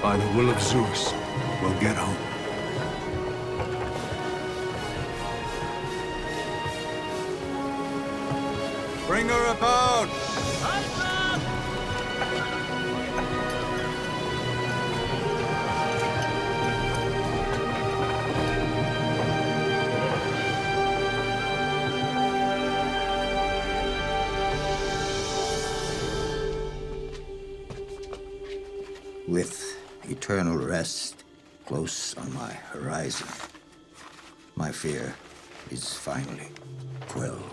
By the will of Zeus, we'll get home. Bring her about! With eternal rest close on my horizon, my fear is finally quelled.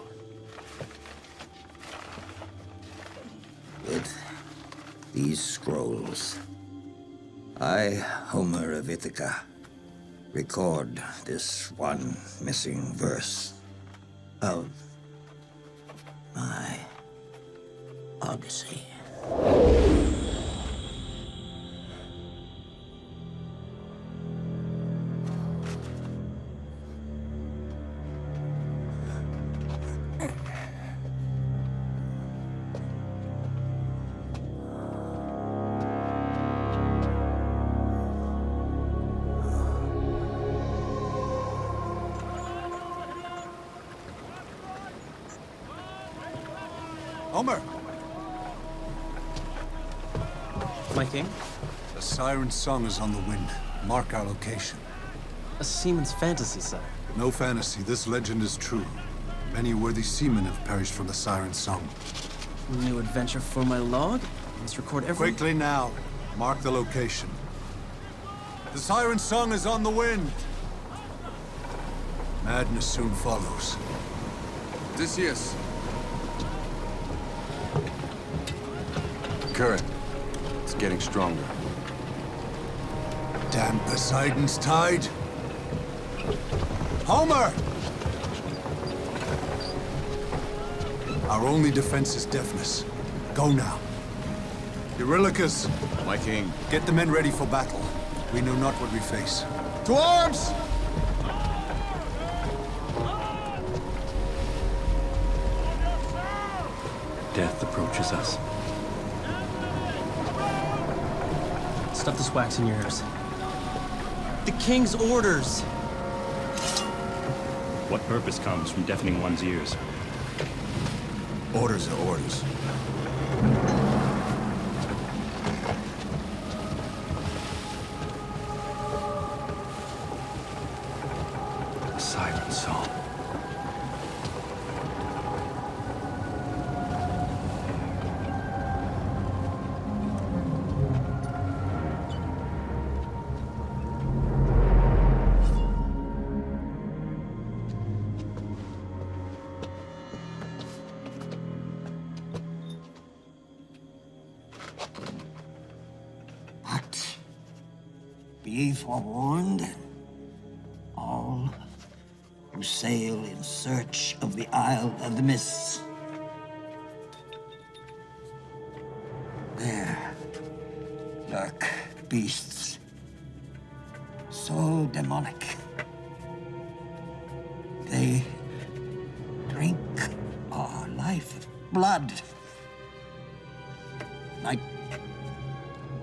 With these scrolls, I, Homer of Ithaca, record this one missing verse of my Odyssey. Homer! My king? The Siren's song is on the wind. Mark our location. A seaman's fantasy, sire. No fantasy, this legend is true. Many worthy seamen have perished from the Siren's song. New adventure for my log? Must record every... Quickly now, mark the location. The Siren's song is on the wind! Madness soon follows. Odysseus! Current. It's getting stronger. Damn Poseidon's tide! Homer! Our only defense is deafness. Go now. Eurylochus, My king. get the men ready for battle. We know not what we face. To arms! Death approaches us. Stuff this wax in your ears. The king's orders! What purpose comes from deafening one's ears? Orders are orders. A siren song. But be forewarned, all who sail in search of the Isle of the Mists. There lurk beasts so demonic. They drink our life blood like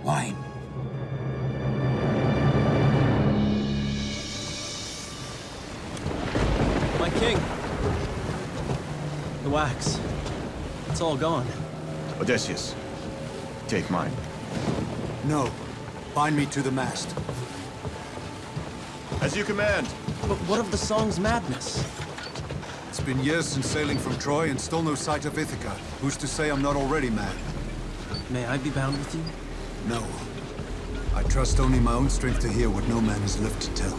wine. My king! The wax. It's all gone. Odysseus, take mine. No. Bind me to the mast. As you command. But what of the song's madness? It's been years since sailing from Troy and still no sight of Ithaca. Who's to say I'm not already mad? May I be bound with you? No. I trust only my own strength to hear what no man has lived to tell.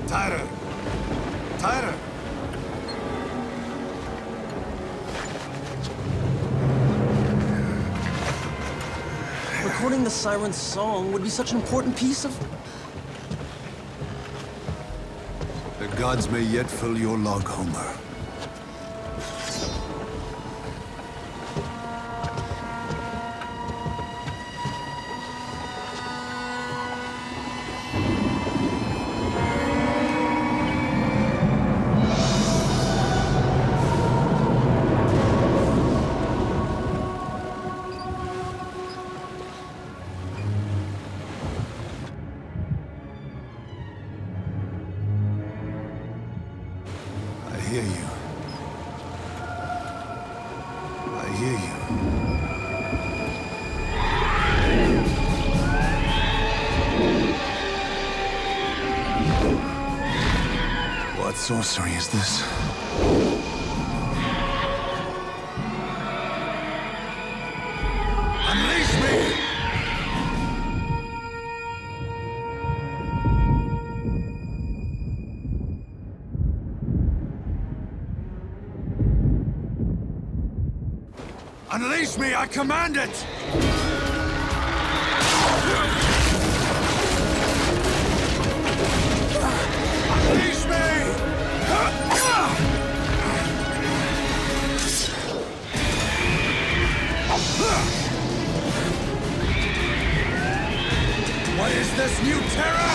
Tyra! Tyra! Recording the siren's song would be such an important piece of... The gods may yet fill your log, Homer. hear you. I hear you. What sorcery is this? Unleash me! Unleash me, I command it! Unleash me! What is this new terror?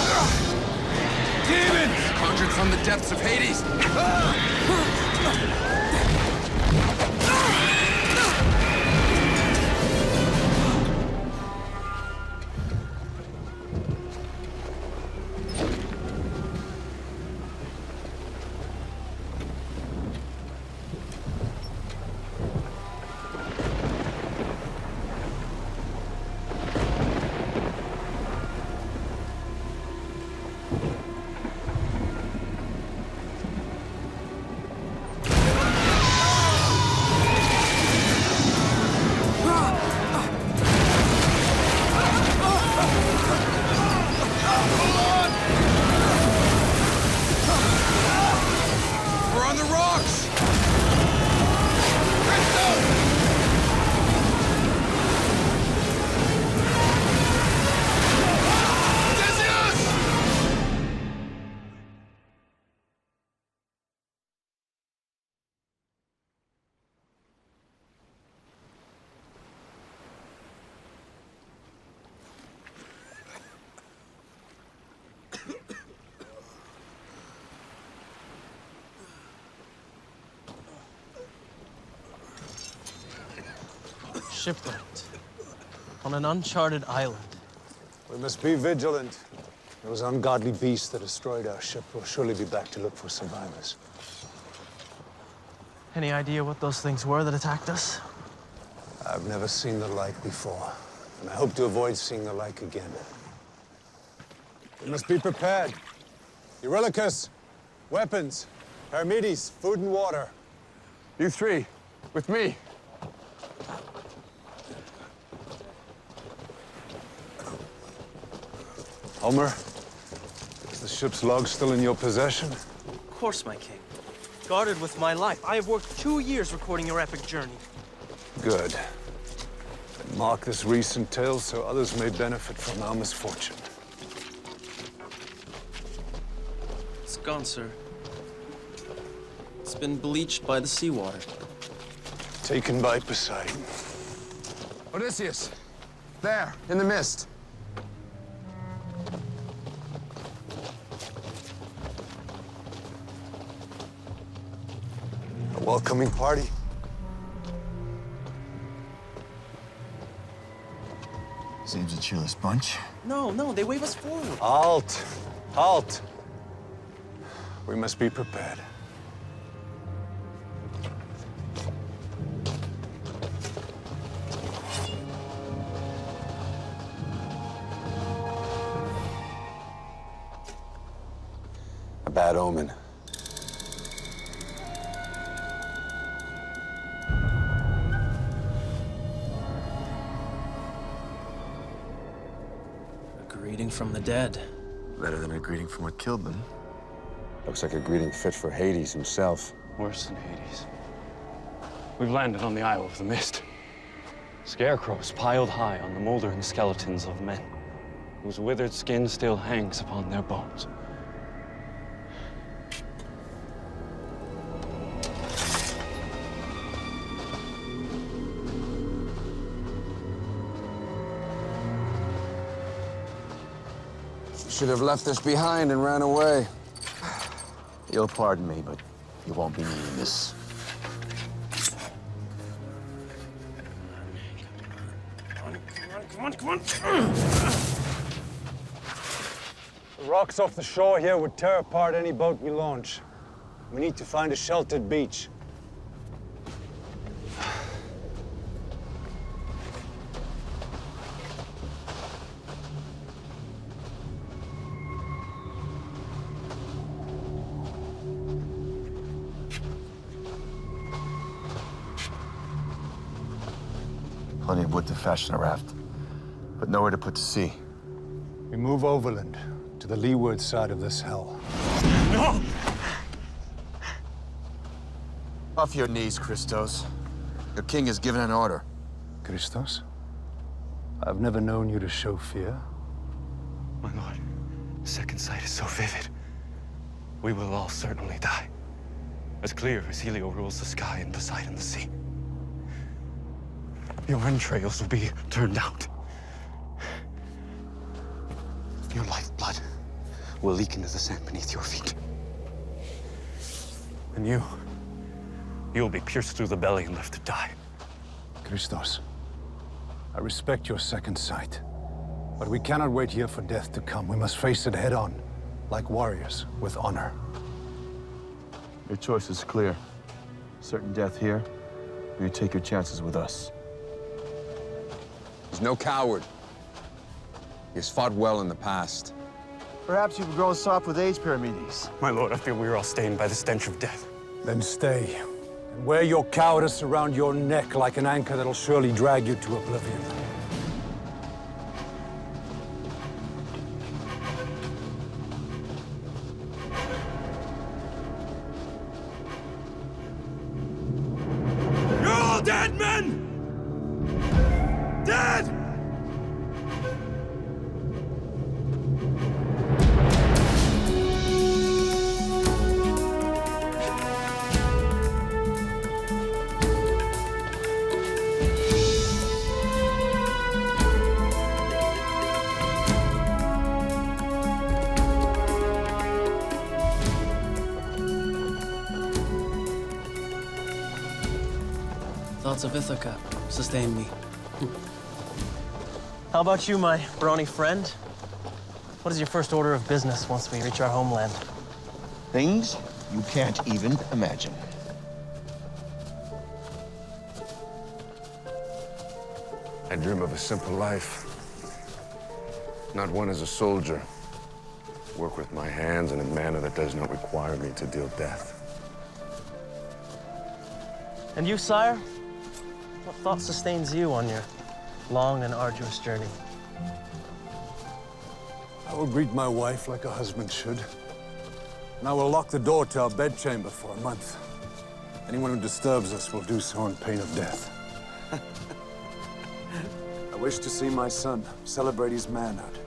Demons! Conjured from the depths of Hades! Shipwrecked. On an uncharted island. We must be vigilant. Those ungodly beasts that destroyed our ship will surely be back to look for survivors. Any idea what those things were that attacked us? I've never seen the like before, and I hope to avoid seeing the like again. We must be prepared. Eurylochus, weapons. Hermedes, food and water. You three, with me. Homer, is the ship's log still in your possession? Of course, my king. Guarded with my life. I have worked 2 years recording your epic journey. Good. Then mark this recent tale so others may benefit from our misfortune. It's gone, sir. It's been bleached by the seawater. Taken by Poseidon. Odysseus, there, in the mist. A welcoming party. Seems a cheerless bunch. No, they wave us forward. Halt! Halt! We must be prepared. A bad omen. A greeting from the dead. Better than a greeting from what killed them. Looks like a greeting fit for Hades himself. Worse than Hades. We've landed on the Isle of the Mist. Scarecrows piled high on the moldering skeletons of men, whose withered skin still hangs upon their bones. Should have left us behind and ran away. You'll pardon me, but you won't be needing this. Come on. The rocks off the shore here would tear apart any boat we launch. We need to find a sheltered beach. Plenty of wood to fashion a raft, but nowhere to put to sea. We move overland to the leeward side of this hell. No! Off your knees, Christos. Your king has given an order. Christos? I've never known you to show fear. My lord, second sight is so vivid. We will all certainly die. As clear as Helio rules the sky and Poseidon the sea. Your entrails will be turned out. Your lifeblood will leak into the sand beneath your feet. And you'll be pierced through the belly and left to die. Christos, I respect your second sight, but we cannot wait here for death to come. We must face it head on, like warriors with honor. Your choice is clear. Certain death here, or you take your chances with us. He's no coward. He has fought well in the past. Perhaps you've grown soft with age, Pyramides. My lord, I fear we are all stained by the stench of death. Then stay, and wear your cowardice around your neck like an anchor that'll surely drag you to oblivion. You're all dead men! Dead! Thoughts of Ithaca sustain me. How about you, my brawny friend? What is your first order of business once we reach our homeland? Things you can't even imagine. I dream of a simple life. Not one as a soldier. Work with my hands in a manner that does not require me to deal death. And you, sire? What thought sustains you on your long and arduous journey? I will greet my wife like a husband should. And I will lock the door to our bedchamber for a month. Anyone who disturbs us will do so on pain of death. I wish to see my son celebrate his manhood,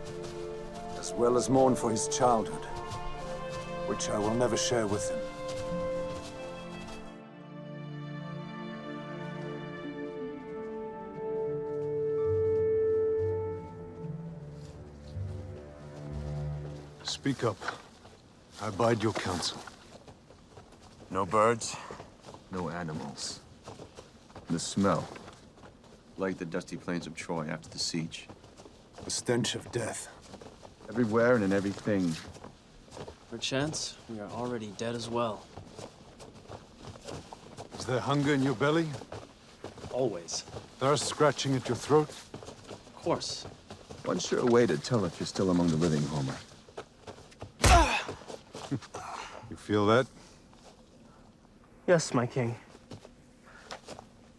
as well as mourn for his childhood, which I will never share with him. Speak up. I abide your counsel. No birds, no animals. The smell, like the dusty plains of Troy after the siege. The stench of death. Everywhere and in everything. Perchance, we are already dead as well. Is there hunger in your belly? Always. Thirst scratching at your throat? Of course. One sure way to tell if you're still among the living, Homer. You feel that? Yes, my king.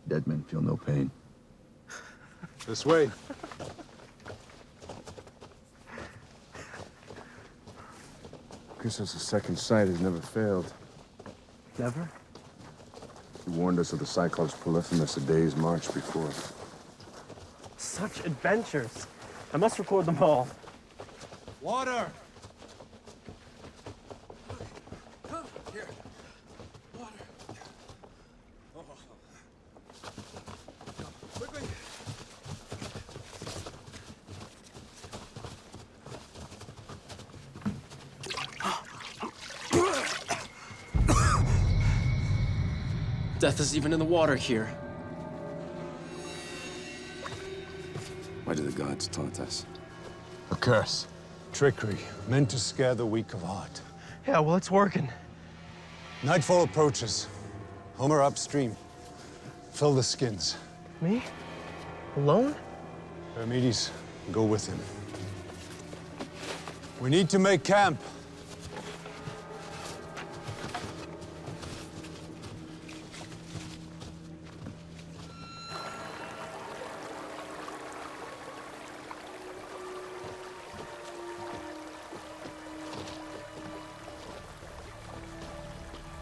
Dead men feel no pain. This way. Christos' second sight has never failed. Never? He warned us of the Cyclops Polyphemus a day's march before. Such adventures. I must record them all. Water! Death is even in the water here. Why do the gods taunt us? A curse. Trickery, meant to scare the weak of heart. Yeah, well, it's working. Nightfall approaches. Homer upstream. Fill the skins. Me? Alone? Paramedes, go with him. We need to make camp.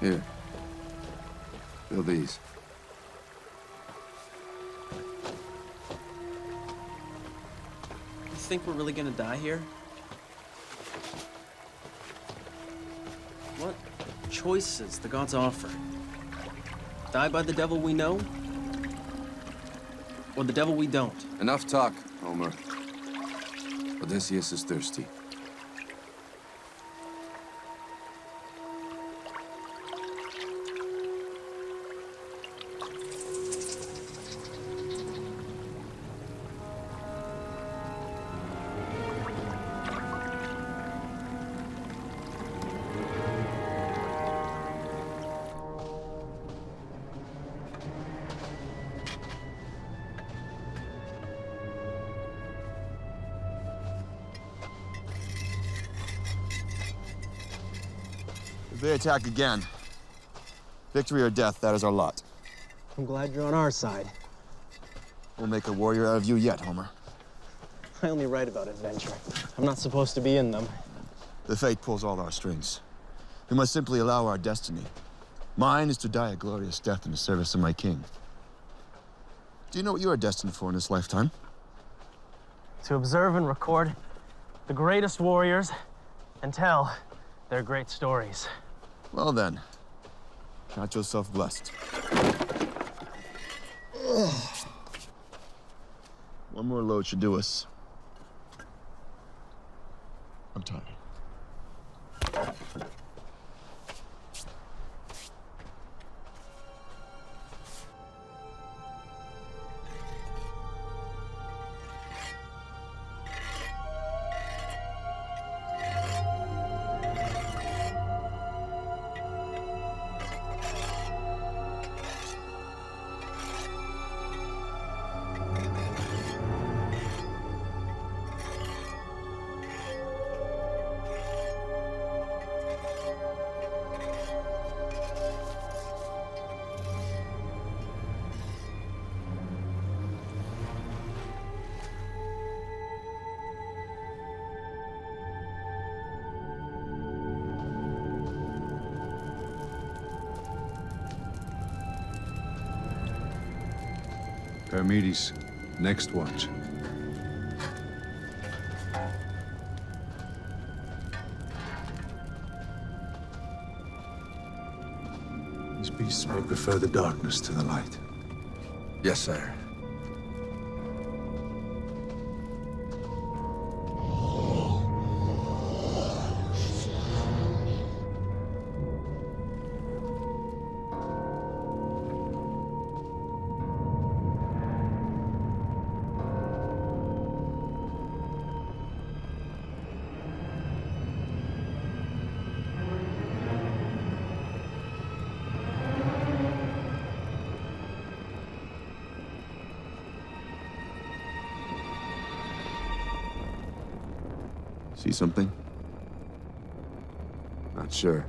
Here. Fill these. You think we're really gonna die here? What choices the gods offer? Die by the devil we know? Or the devil we don't? Enough talk, Homer. Odysseus is thirsty. If they attack again, victory or death, that is our lot. I'm glad you're on our side. We'll make a warrior out of you yet, Homer. I only write about adventure. I'm not supposed to be in them. The fate pulls all our strings. We must simply allow our destiny. Mine is to die a glorious death in the service of my king. Do you know what you are destined for in this lifetime? To observe and record the greatest warriors and tell their great stories. Well then, count yourself blessed. One more load should do us. I'm tired. Paramedes, next watch. These beasts may prefer the darkness to the light. Yes, sire. See something? Not sure.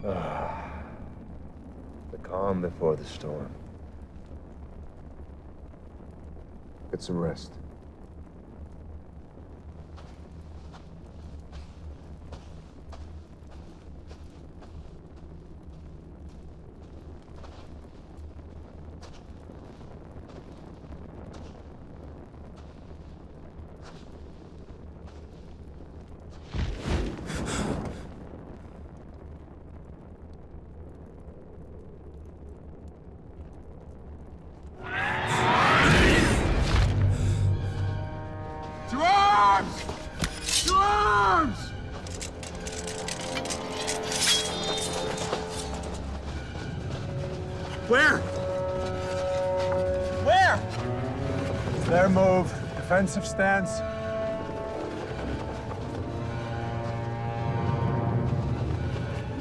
The calm before the storm. Get some rest. To arms! To arms! Where? Where? It's their move. Defensive stance.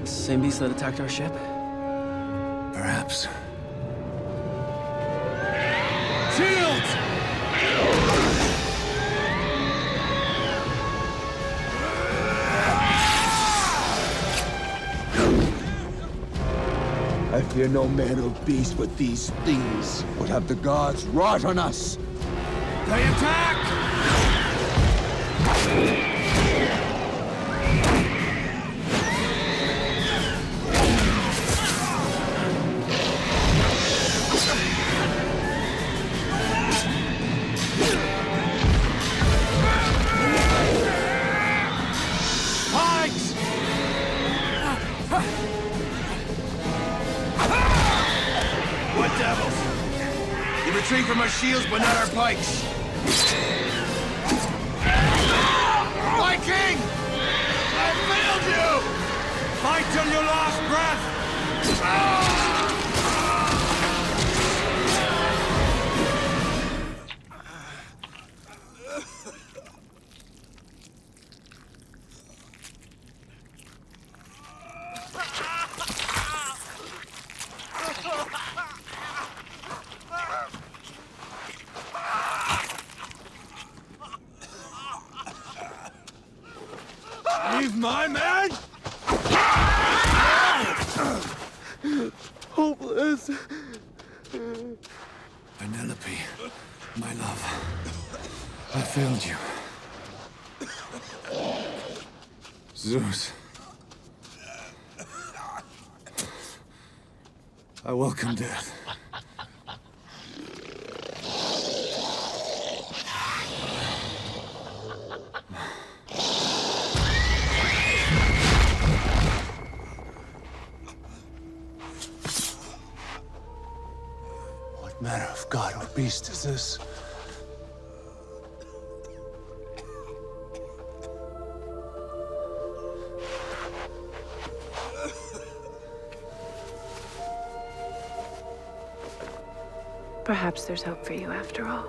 Same beast that attacked our ship? Perhaps. Shields! I fear no man or beast, but these things would have the gods wrought on us. They attack! Pikes! What devils? You retreat from our shields, but not our pikes. My king! I failed you! Fight till your last breath! Leave my man! Hopeless. Penelope, my love, I failed you. Zeus. I welcome death. What manner of god or beast is this? Perhaps there's hope for you after all.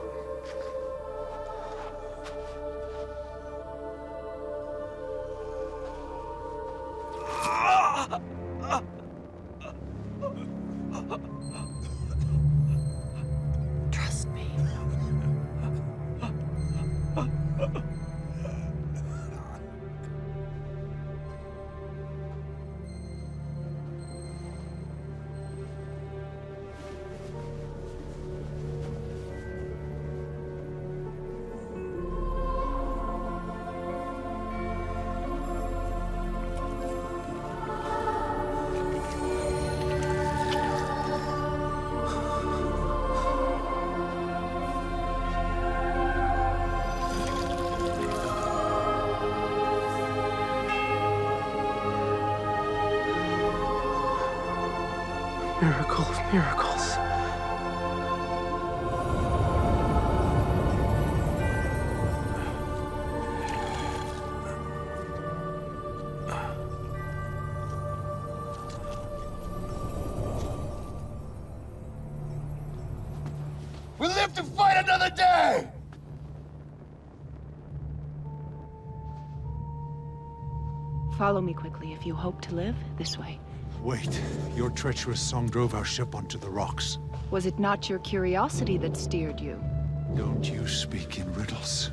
Trust me. Miracle of miracles. We live to fight another day! Follow me quickly if you hope to live this way. Wait, your treacherous song drove our ship onto the rocks. Was it not your curiosity that steered you? Don't you speak in riddles.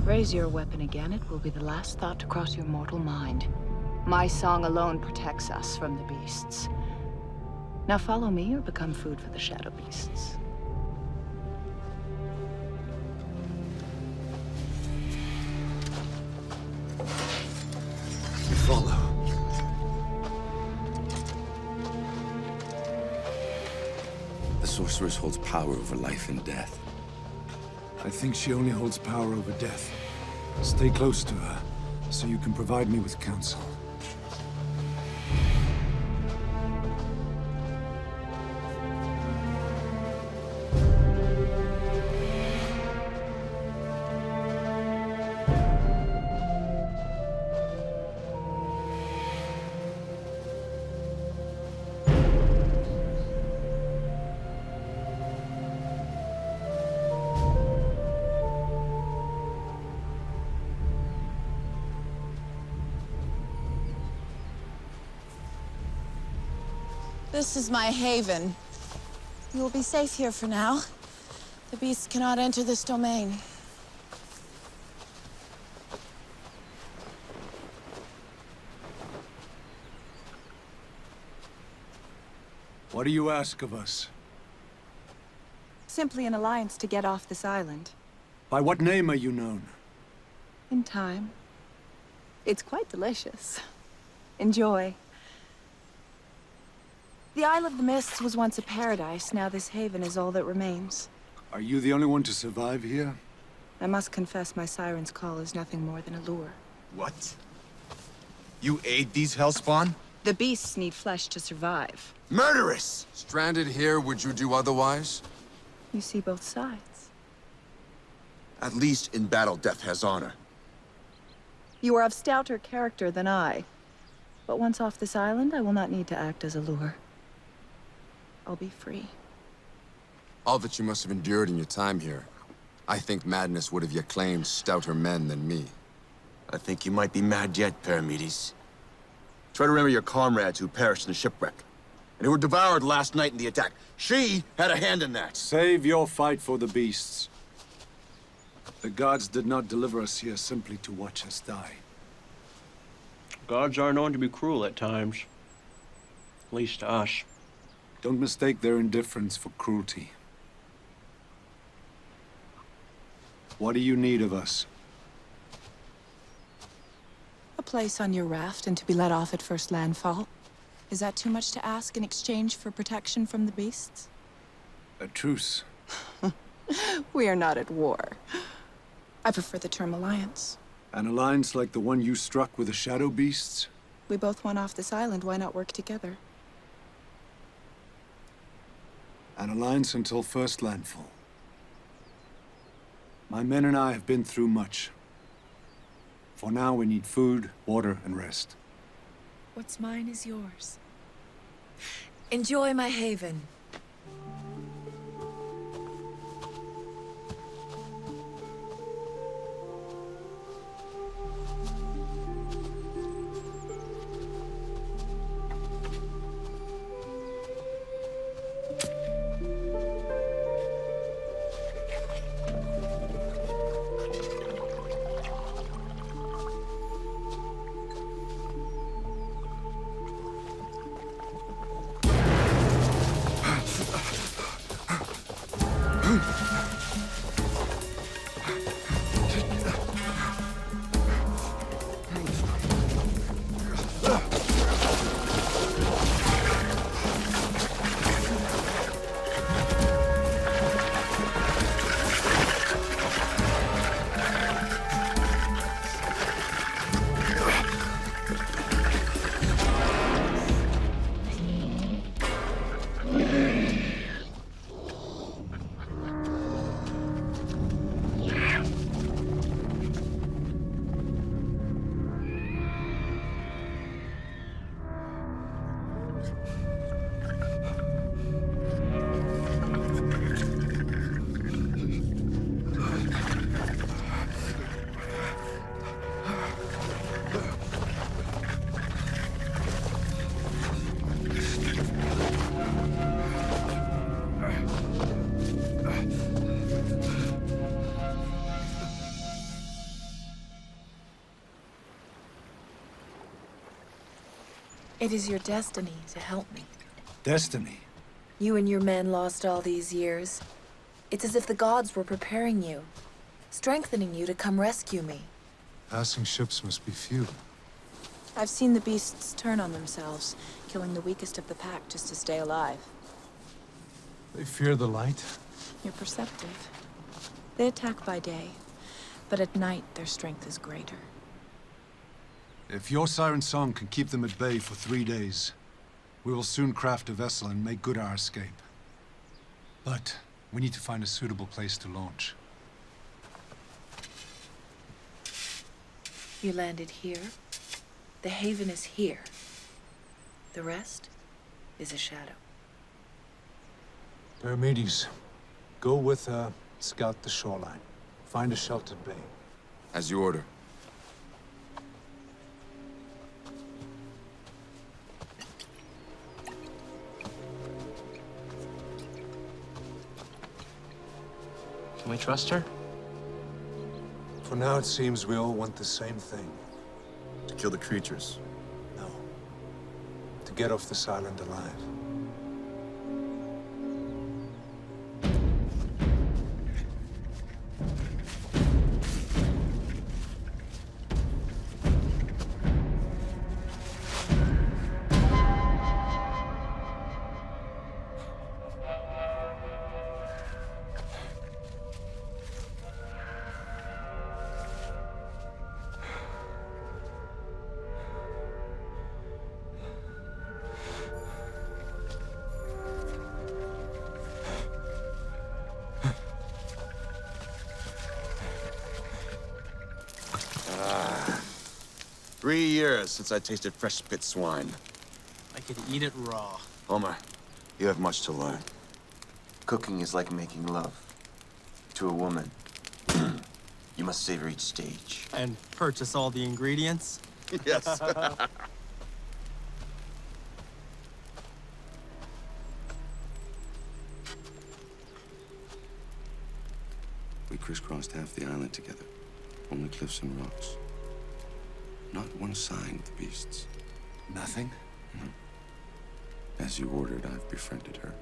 Raise your weapon again. It will be the last thought to cross your mortal mind. My song alone protects us from the beasts. Now follow me or become food for the shadow beasts. We follow. The sorceress holds power over life and death. I think she only holds power over death. Stay close to her, so you can provide me with counsel. This is my haven. You will be safe here for now. The beasts cannot enter this domain. What do you ask of us? Simply an alliance to get off this island. By what name are you known? In time. It's quite delicious. Enjoy. The Isle of the Mists was once a paradise. Now this haven is all that remains. Are you the only one to survive here? I must confess my siren's call is nothing more than a lure. What? You aid these hellspawn? The beasts need flesh to survive. Murderous! Stranded here, would you do otherwise? You see both sides. At least in battle, death has honor. You are of stouter character than I. But once off this island, I will not need to act as a lure. I'll be free. All that you must have endured in your time here. I think madness would have yet claimed stouter men than me. I think you might be mad yet, Paramedes. Try to remember your comrades who perished in the shipwreck, and who were devoured last night in the attack. She had a hand in that. Save your fight for the beasts. The gods did not deliver us here simply to watch us die. Gods are known to be cruel at times. At least to us. Don't mistake their indifference for cruelty. What do you need of us? A place on your raft and to be let off at first landfall. Is that too much to ask in exchange for protection from the beasts? A truce. We are not at war. I prefer the term alliance. An alliance like the one you struck with the shadow beasts? We both went off this island, why not work together? An alliance until first landfall. My men and I have been through much. For now, we need food, water, and rest. What's mine is yours. Enjoy my haven. It is your destiny to help me. Destiny? You and your men lost all these years. It's as if the gods were preparing you, strengthening you to come rescue me. Passing ships must be few. I've seen the beasts turn on themselves, killing the weakest of the pack just to stay alive. They fear the light. You're perceptive. They attack by day, but at night their strength is greater. If your siren song can keep them at bay for 3 days, we will soon craft a vessel and make good our escape. But we need to find a suitable place to launch. You landed here. The haven is here. The rest is a shadow. Paramedes, go with scout the shoreline. Find a sheltered bay. As you order. Can we trust her? For now, it seems we all want the same thing. To kill the creatures. No. To get off this island alive. Ah. 3 years since I tasted fresh spit swine. I could eat it raw. Homer, you have much to learn. Cooking is like making love to a woman. You must savor each stage. And purchase all the ingredients? Yes. We crisscrossed half the island together. Only cliffs and rocks. Not one sign of the beasts. Nothing? As you ordered, I've befriended her.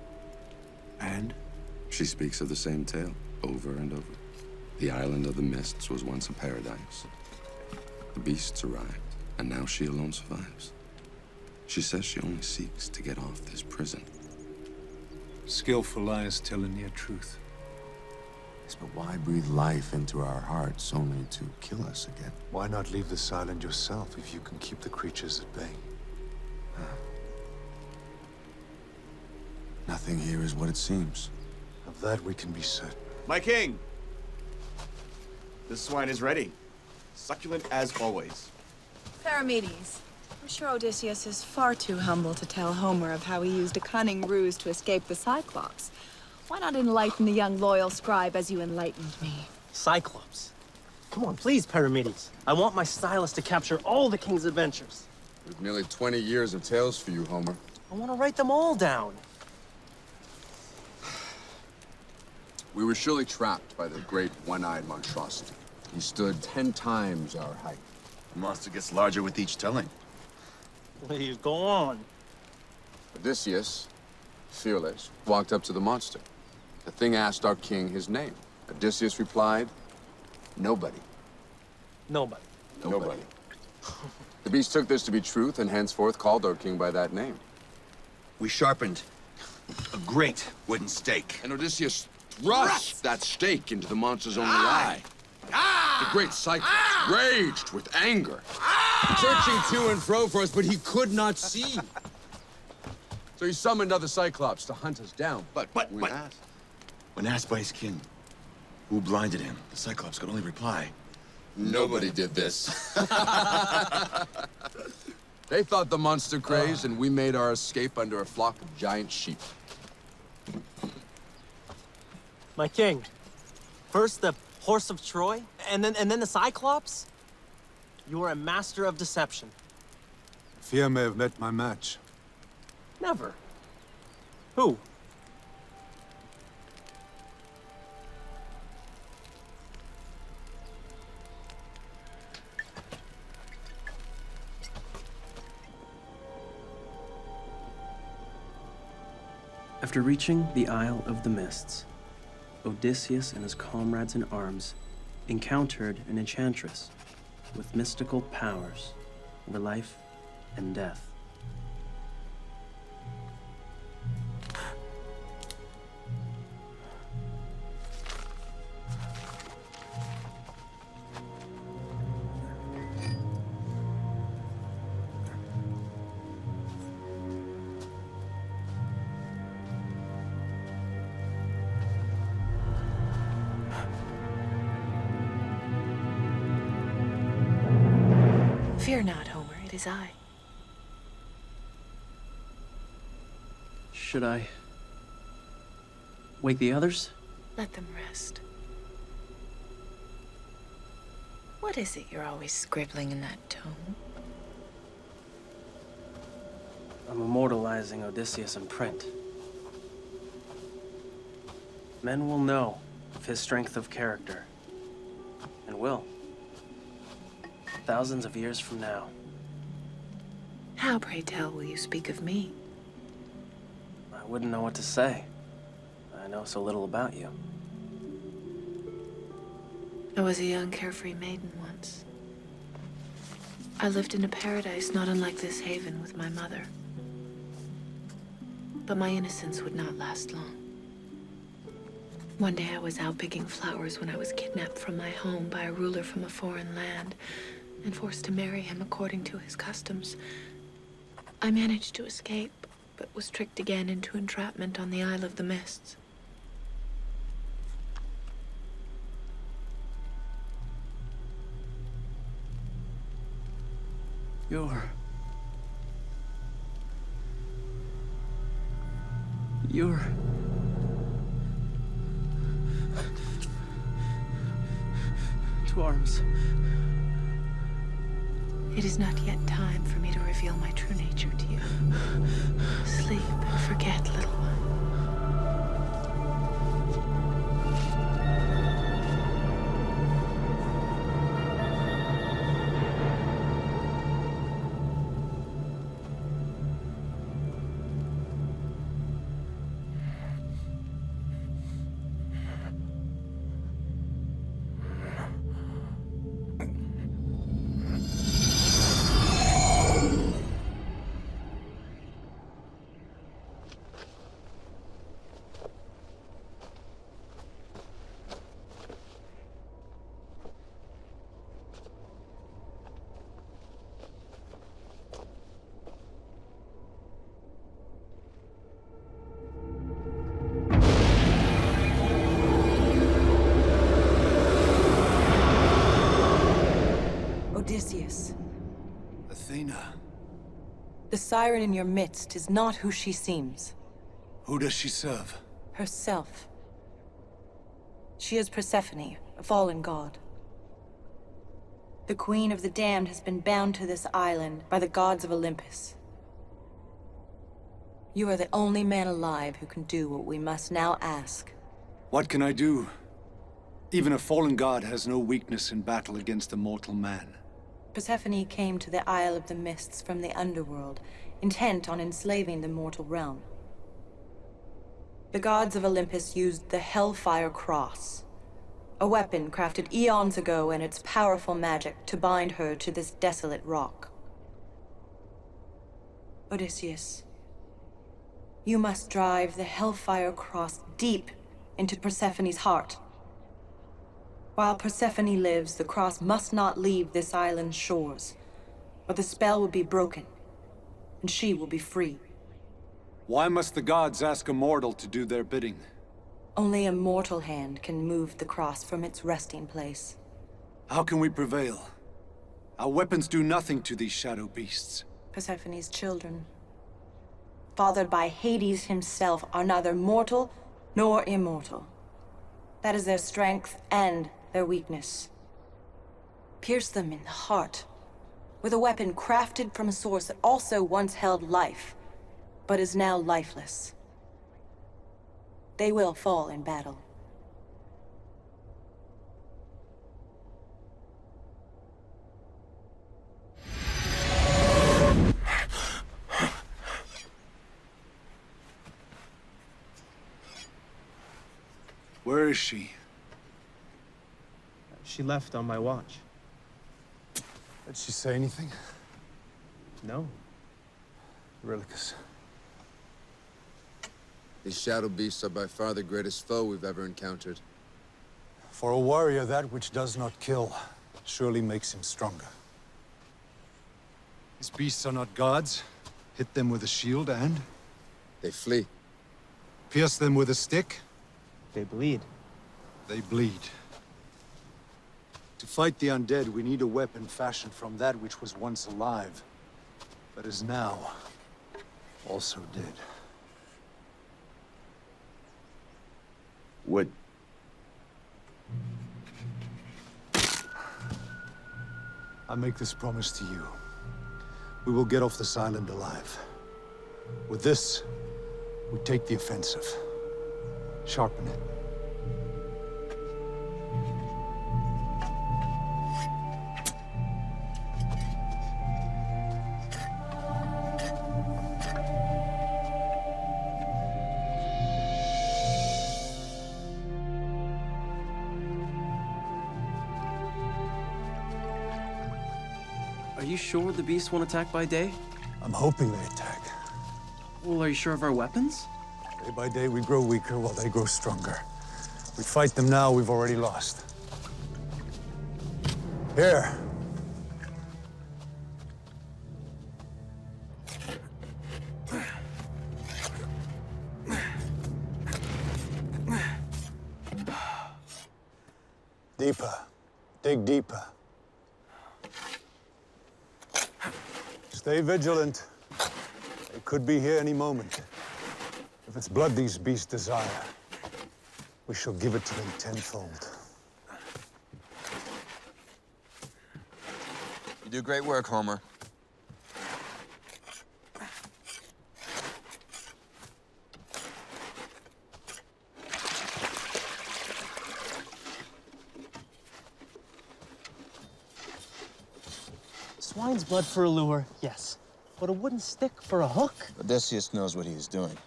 And? She speaks of the same tale, over and over. The island of the mists was once a paradise. The beasts arrived, and now she alone survives. She says she only seeks to get off this prison. Skillful lies tell a near truth. Yes, but why breathe life into our hearts only to kill us again? Why not leave this island yourself if you can keep the creatures at bay? Nothing here is what it seems. Of that we can be certain. My king! This swine is ready. Succulent as always. Paramedes, I'm sure Odysseus is far too humble to tell Homer of how he used a cunning ruse to escape the Cyclops. Why not enlighten the young loyal scribe as you enlightened me? Cyclops. Come on, please, Paramedes. I want my stylist to capture all the king's adventures. With nearly 20 years of tales for you, Homer. I want to write them all down. We were surely trapped by the great one-eyed monstrosity. He stood 10 times our height. The monster gets larger with each telling. Please, go on. Odysseus, fearless, walked up to the monster. The thing asked our king his name. Odysseus replied, nobody. Nobody. Nobody. The beast took this to be truth and henceforth called our king by that name. We sharpened a great wooden stake. And Odysseus thrust that stake into the monster's only eye. The great Cyclops raged with anger, searching to and fro for us, but he could not see. So he summoned other Cyclops to hunt us down. But when asked by his king who blinded him, the Cyclops could only reply, nobody did this. They thought the monster crazed, and we made our escape under a flock of giant sheep. My king. First the horse of Troy, and then the Cyclops? You are a master of deception. Fear may have met my match. Never. Who? After reaching the Isle of the Mists, Odysseus and his comrades in arms encountered an enchantress with mystical powers over life and death. Fear not, Homer, it is I. Should I wake the others? Let them rest. What is it you're always scribbling in that tome? I'm immortalizing Odysseus in print. Men will know of his strength of character and will. Thousands of years from now. How, pray tell, will you speak of me? I wouldn't know what to say. I know so little about you. I was a young, carefree maiden once. I lived in a paradise not unlike this haven with my mother. But my innocence would not last long. One day I was out picking flowers when I was kidnapped from my home by a ruler from a foreign land and forced to marry him according to his customs. I managed to escape, but was tricked again into entrapment on the Isle of the Mists. You're... to arms. It is not yet time for me to reveal my true nature to you. Sleep and forget, little one. Odysseus. Athena. The siren in your midst is not who she seems. Who does she serve? Herself. She is Persephone, a fallen god. The Queen of the Damned has been bound to this island by the gods of Olympus. You are the only man alive who can do what we must now ask. What can I do? Even a fallen god has no weakness in battle against a mortal man. Persephone came to the Isle of the Mists from the underworld, intent on enslaving the mortal realm. The gods of Olympus used the Hellfire Cross, a weapon crafted eons ago and its powerful magic to bind her to this desolate rock. Odysseus, you must drive the Hellfire Cross deep into Persephone's heart. While Persephone lives, the cross must not leave this island's shores, or the spell will be broken, and she will be free. Why must the gods ask a mortal to do their bidding? Only a mortal hand can move the cross from its resting place. How can we prevail? Our weapons do nothing to these shadow beasts. Persephone's children, fathered by Hades himself, are neither mortal nor immortal. That is their strength and their weakness. Pierce them in the heart with a weapon crafted from a source that also once held life, but is now lifeless. They will fall in battle. Where is she? She left on my watch. Did she say anything? No. Eurylochus. These shadow beasts are by far the greatest foe we've ever encountered. For a warrior, that which does not kill surely makes him stronger. These beasts are not gods. Hit them with a shield and... They flee. Pierce them with a stick. They bleed. They bleed. To fight the undead, we need a weapon fashioned from that which was once alive, but is now also dead. Wood. I make this promise to you. We will get off this island alive. With this, we take the offensive. Sharpen it. you sure the beasts won't attack by day? I'm hoping they attack. Well, are you sure of our weapons? Day by day, we grow weaker while they grow stronger. We fight them now, we've already lost. Here. Deeper. Dig deeper. Stay vigilant. They could be here any moment. If it's blood these beasts desire, we shall give it to them tenfold. You do great work, Homer. Swine's blood for a lure, yes. But a wooden stick for a hook? Odysseus knows what he's doing.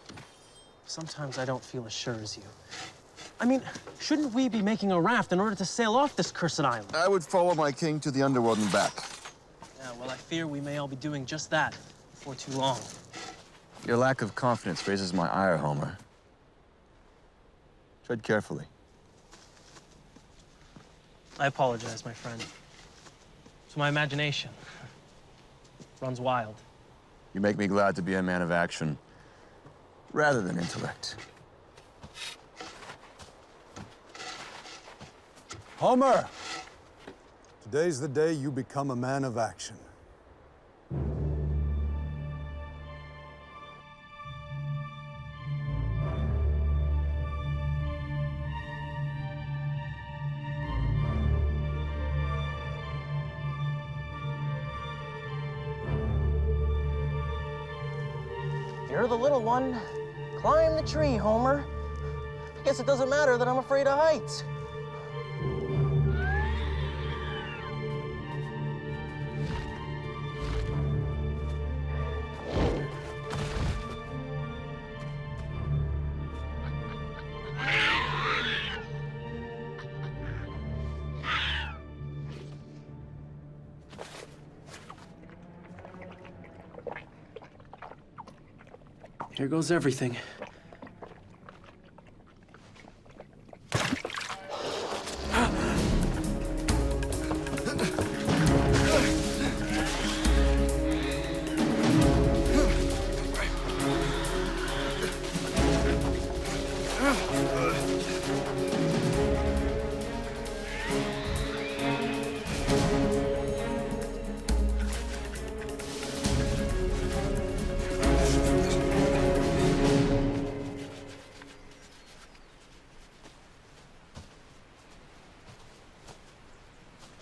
Sometimes I don't feel as sure as you. I mean, shouldn't we be making a raft in order to sail off this cursed island? I would follow my king to the underworld and back. Yeah, well, I fear we may all be doing just that before too long. Your lack of confidence raises my ire, Homer. Tread carefully. I apologize, my friend. It's my imagination. Runs wild. You make me glad to be a man of action, rather than intellect. Homer! Today's the day you become a man of action. You're the little one. Climb the tree, Homer. I guess it doesn't matter that I'm afraid of heights. Here goes everything.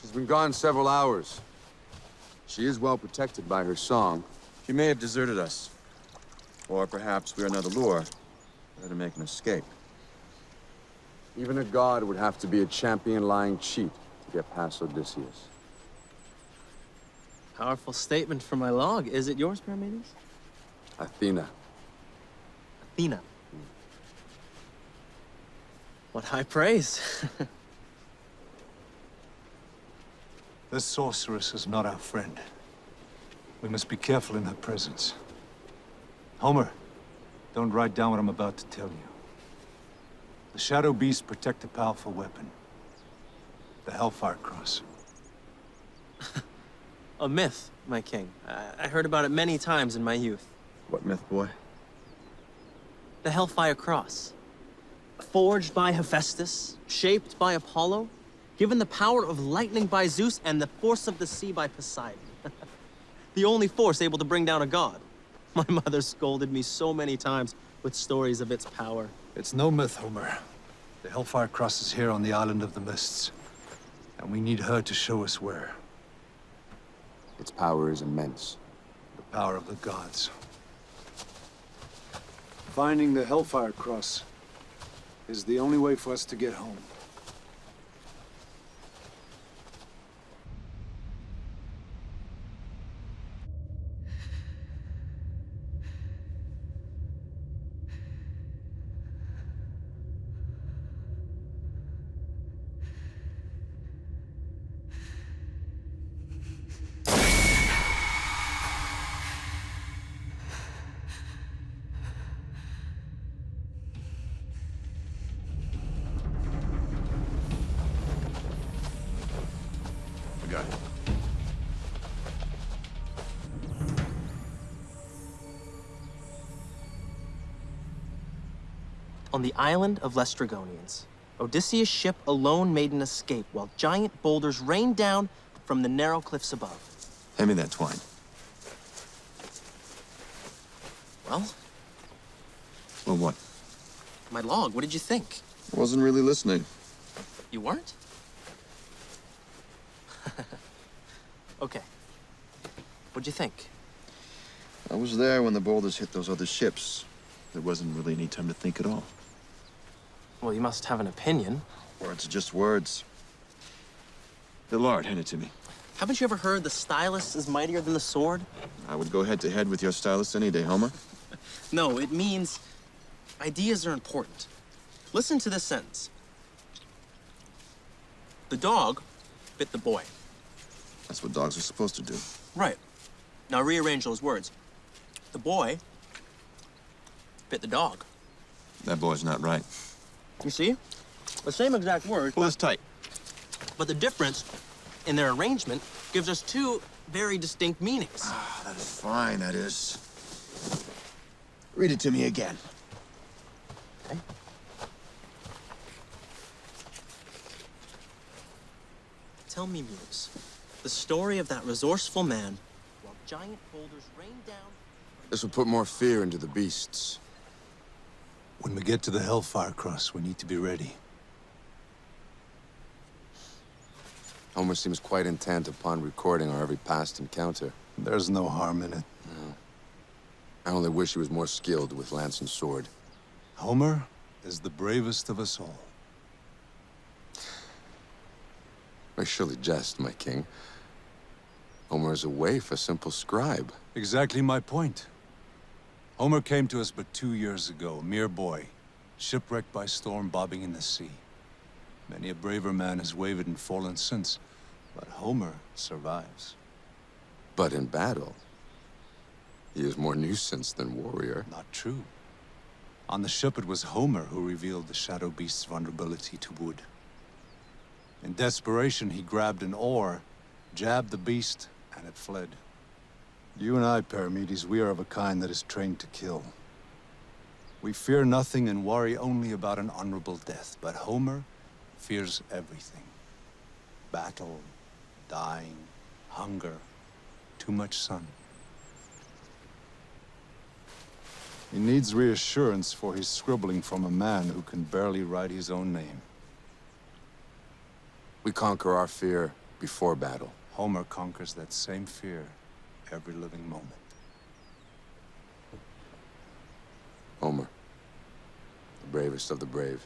She's been gone several hours. She is well protected by her song. She may have deserted us. Or perhaps we're another lure, for her to make an escape. Even a god would have to be a champion lying cheat to get past Odysseus. Powerful statement from my log. Is it yours, Paramedes? Athena. Athena. What high praise. This sorceress is not our friend. We must be careful in her presence. Homer, don't write down what I'm about to tell you. The Shadow Beasts protect a powerful weapon. The Hellfire Cross. A myth, my king. I heard about it many times in my youth. What myth, boy? The Hellfire Cross. Forged by Hephaestus, shaped by Apollo, given the power of lightning by Zeus and the force of the sea by Poseidon. The only force able to bring down a god. My mother scolded me so many times with stories of its power. It's no myth, Homer. The Hellfire Cross is here on the Island of the Mists. And we need her to show us where. Its power is immense. The power of the gods. Finding the Hellfire Cross is the only way for us to get home. On the island of Lestrygonians, Odysseus' ship alone made an escape while giant boulders rained down from the narrow cliffs above. Hand me that twine. Well, Well, what? my log, what did you think? I wasn't really listening. You weren't? Okay. What'd you think? I was there when the boulders hit those other ships. There wasn't really any time to think at all. Well, you must have an opinion. Words are just words. Hillard, hand it to me. Haven't you ever heard the stylus is mightier than the sword? I would go head-to-head with your stylist any day, Homer. No, it means ideas are important. Listen to this sentence. The dog bit the boy. That's what dogs are supposed to do. Right. Now rearrange those words. The boy bit the dog. That boy's not right. You see? The same exact word. Pull this tight. But the difference in their arrangement gives us two very distinct meanings. That is fine, that is. Read it to me again. Okay. Tell me, Muse, the story of that resourceful man while giant boulders rained down. This will put more fear into the beasts. When we get to the Hellfire Cross, we need to be ready. Homer seems quite intent upon recording our every past encounter. There's no harm in it. No. I only wish he was more skilled with lance and sword. Homer is the bravest of us all. I surely jest, my king. Homer is a waif, a simple scribe. Exactly my point. Homer came to us but 2 years ago, a mere boy, shipwrecked by storm bobbing in the sea. Many a braver man has wavered and fallen since, but Homer survives. But in battle, he is more nuisance than warrior. Not true. On the ship, it was Homer who revealed the Shadow Beast's vulnerability to wood. In desperation, he grabbed an oar, jabbed the beast, and it fled. You and I, Paramedes, we are of a kind that is trained to kill. We fear nothing and worry only about an honorable death, but Homer fears everything. Battle, dying, hunger, too much sun. He needs reassurance, for he's scribbling from a man who can barely write his own name. We conquer our fear before battle. Homer conquers that same fear every living moment. Homer, the bravest of the brave.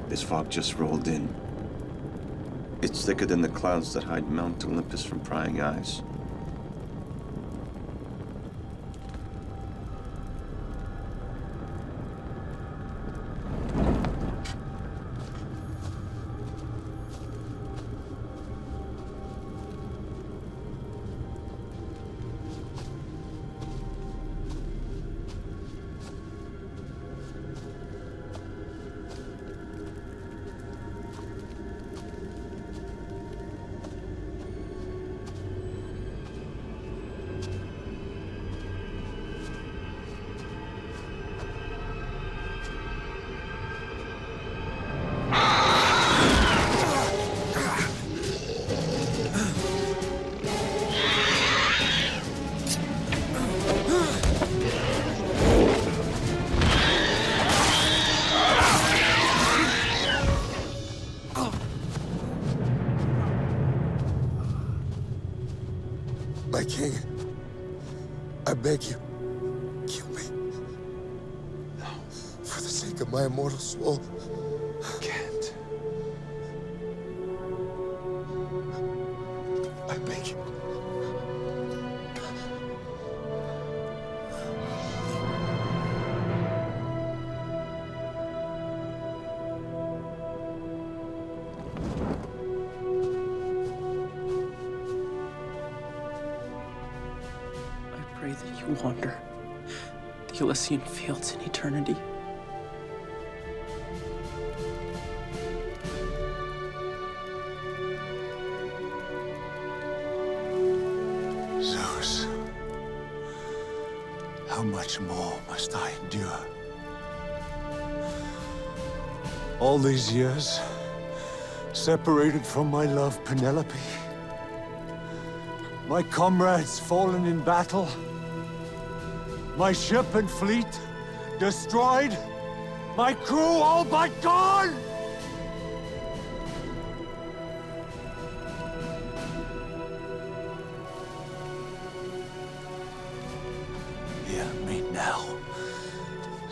This fog just rolled in. It's thicker than the clouds that hide Mount Olympus from prying eyes. My king, I beg you, kill me. No. For the sake of my immortal soul. I can't. I beg you. Pray that you wander the Elysian fields in eternity. Zeus, how much more must I endure? All these years, separated from my love, Penelope. My comrades fallen in battle. My ship and fleet destroyed. My crew all but gone! Hear me now,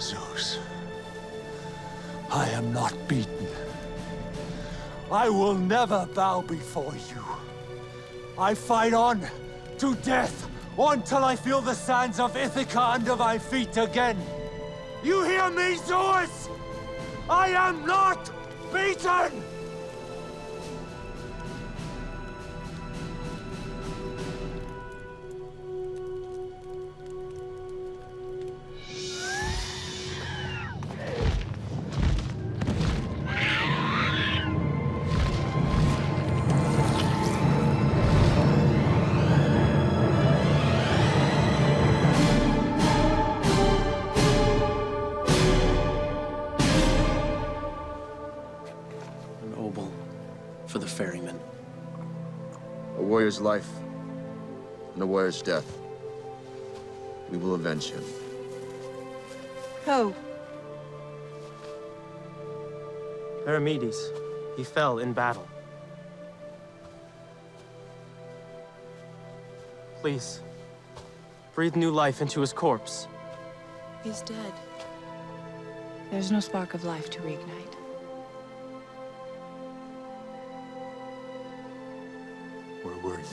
Zeus. I am not beaten. I will never bow before you. I fight on to death until I feel the sands of Ithaca under my feet again. You hear me, Zeus? I am not beaten! An obol for the ferryman. A warrior's life and a warrior's death. We will avenge him. Who? Paramedes. He fell in battle. Please, breathe new life into his corpse. He's dead. There's no spark of life to reignite. Where were you?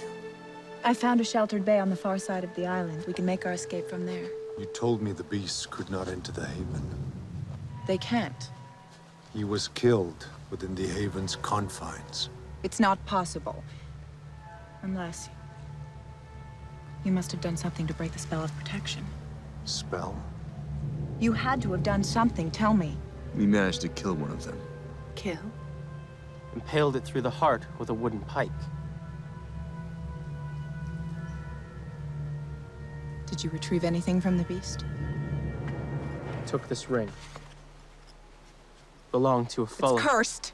I found a sheltered bay on the far side of the island. We can make our escape from there. You told me the beasts could not enter the haven. They can't. He was killed within the haven's confines. It's not possible. Unless... you must have done something to break the spell of protection. Spell? You had to have done something, tell me. We managed to kill one of them. Kill? Impaled it through the heart with a wooden pike. Did you retrieve anything from the beast? Took this ring. Belonged to a fellow. It's cursed!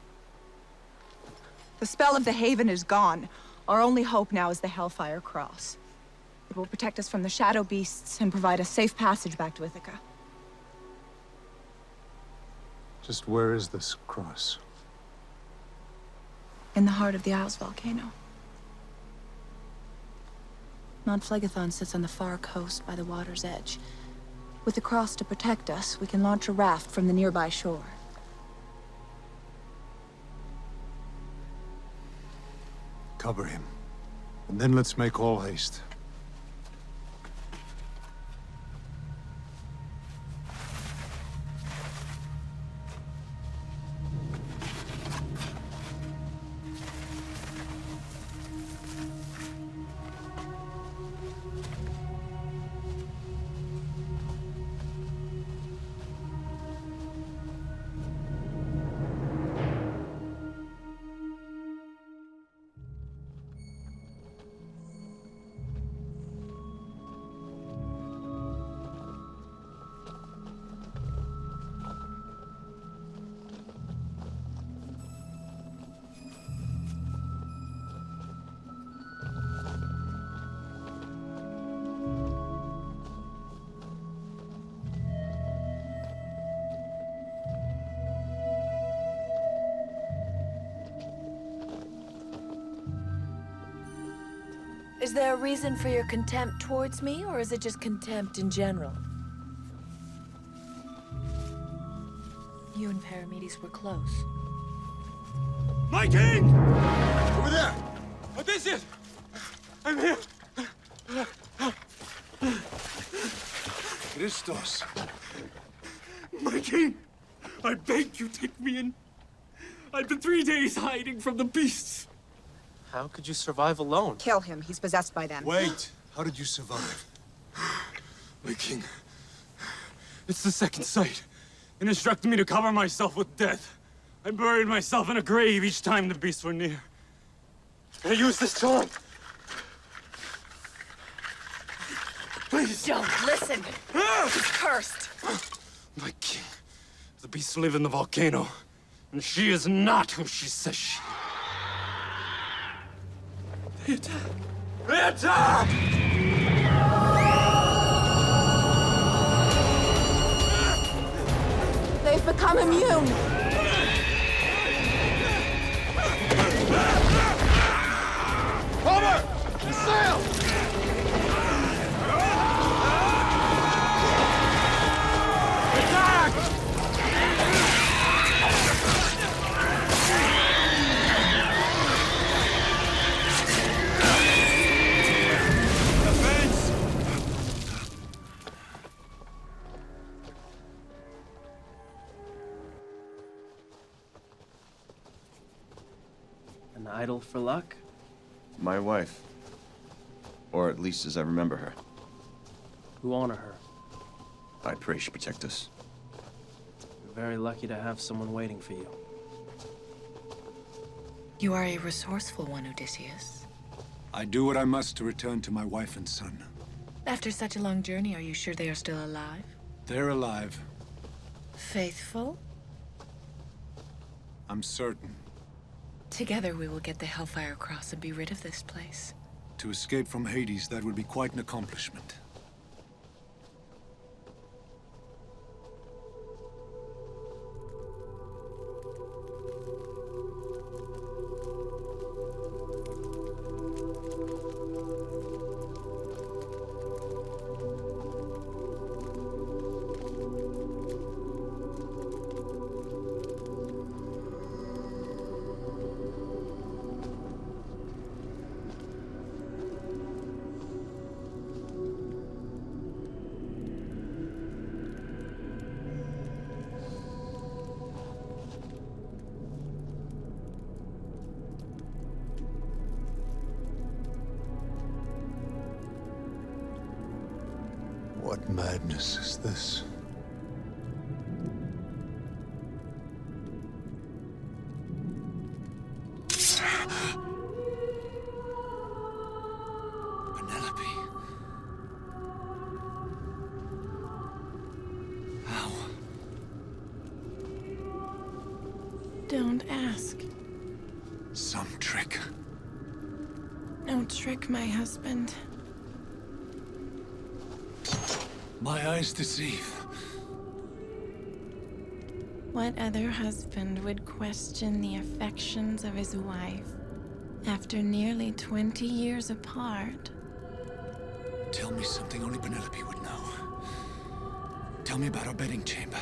The spell of the Haven is gone. Our only hope now is the Hellfire Cross. It will protect us from the shadow beasts and provide a safe passage back to Ithaca. Just where is this cross? In the heart of the Isles volcano. Mount Phlegethon sits on the far coast by the water's edge. With the cross to protect us, we can launch a raft from the nearby shore. Cover him. And then let's make all haste. Is there a reason for your contempt towards me, or is it just contempt in general? You and Paramedes were close. My king! Over there! Odysseus! I'm here! Christos. My king! I beg you, take me in. I've been 3 days hiding from the beasts. How could you survive alone? Kill him. He's possessed by them. Wait! How did you survive? My king, it's the second sight. It instructed me to cover myself with death. I buried myself in a grave each time the beasts were near. I used this charm. Please. Don't listen. He's cursed. My king, the beasts live in the volcano, and she is not who she says she is. They attack! They attack! They've become immune. Homer! Sail! An idol for luck? My wife. Or at least as I remember her. Who honor her? I pray she protect us. You're very lucky to have someone waiting for you. You are a resourceful one, Odysseus. I do what I must to return to my wife and son. After such a long journey, are you sure they are still alive? They're alive. Faithful? I'm certain. Together we will get the Hellfire Cross and be rid of this place. To escape from Hades, that would be quite an accomplishment. What madness is this? Penelope. How? Don't ask. Some trick. No trick, my husband. My eyes deceive. What other husband would question the affections of his wife after nearly 20 years apart? Tell me something only Penelope would know. Tell me about our bedding chamber.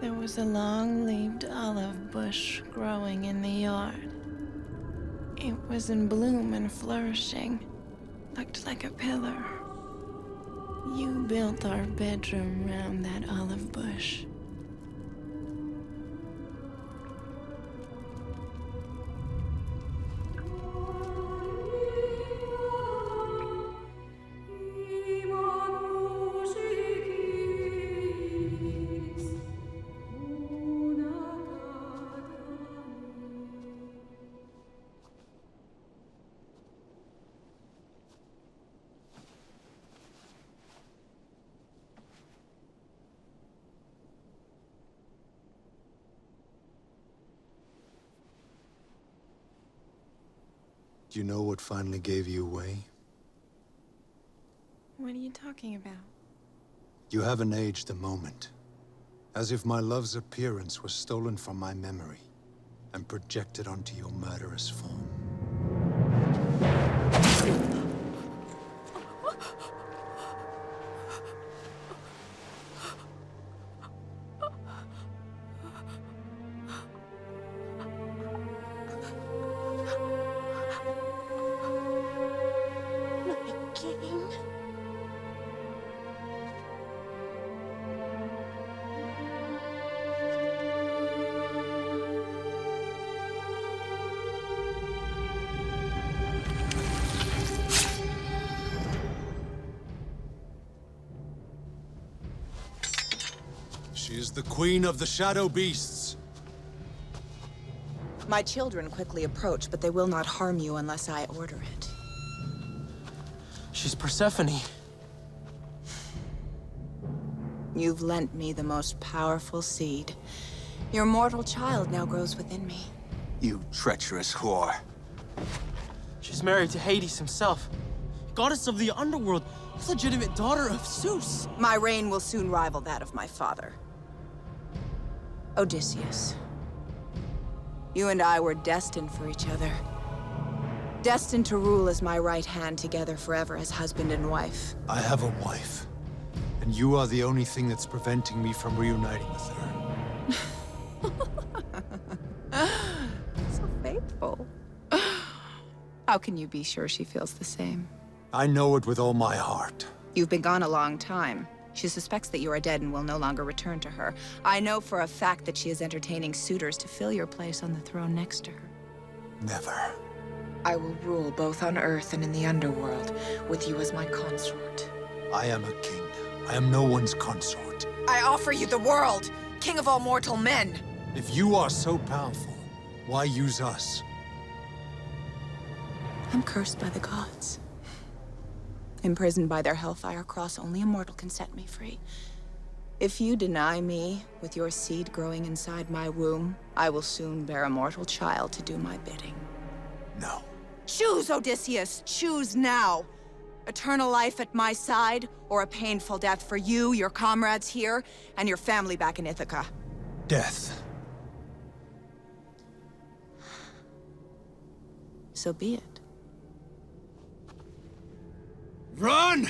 There was a long-leaved olive bush growing in the yard. It was in bloom and flourishing. Looked like a pillar. You built our bedroom round that olive bush. Do you know what finally gave you away? What are you talking about? You haven't aged a moment. As if my love's appearance was stolen from my memory and projected onto your murderous form. She is the queen of the Shadow Beasts. My children quickly approach, but they will not harm you unless I order it. She's Persephone. You've lent me the most powerful seed. Your mortal child now grows within me. You treacherous whore. She's married to Hades himself, goddess of the underworld, legitimate daughter of Zeus. My reign will soon rival that of my father. Odysseus. You and I were destined for each other. Destined to rule as my right hand together forever as husband and wife. I have a wife, and you are the only thing that's preventing me from reuniting with her. So faithful. How can you be sure she feels the same? I know it with all my heart. You've been gone a long time. She suspects that you are dead and will no longer return to her. I know for a fact that she is entertaining suitors to fill your place on the throne next to her. Never. I will rule both on Earth and in the underworld, with you as my consort. I am a king. I am no one's consort. I offer you the world, king of all mortal men! If you are so powerful, why use us? I'm cursed by the gods. Imprisoned by their hellfire cross, only a mortal can set me free. If you deny me, with your seed growing inside my womb, I will soon bear a mortal child to do my bidding. No. Choose, Odysseus! Choose now! Eternal life at my side, or a painful death for you, your comrades here, and your family back in Ithaca. Death. So be it. Run!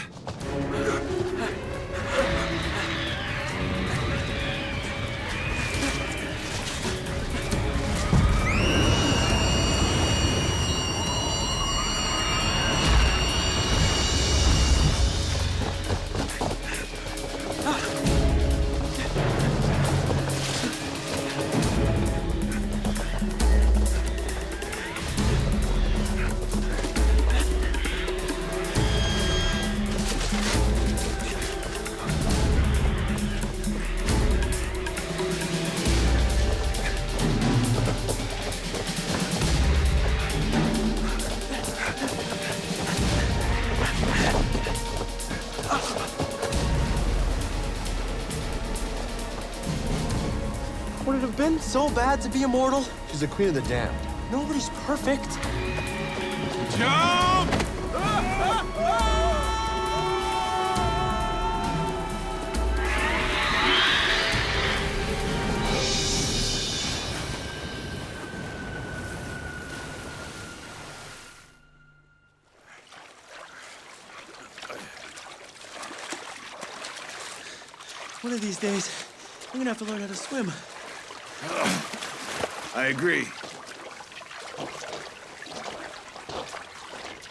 Would it have been so bad to be immortal? She's the queen of the damned. Nobody's perfect. Jump! One of these days, I'm gonna have to learn how to swim. I agree.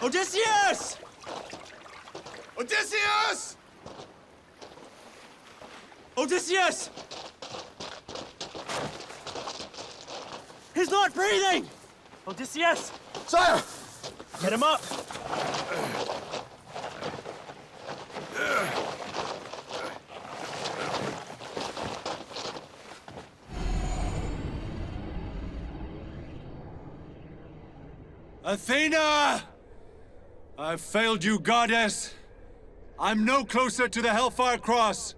Odysseus! Odysseus! Odysseus! He's not breathing! Odysseus! Sire! Get him up! Athena! I've failed you, goddess. I'm no closer to the Hellfire Cross.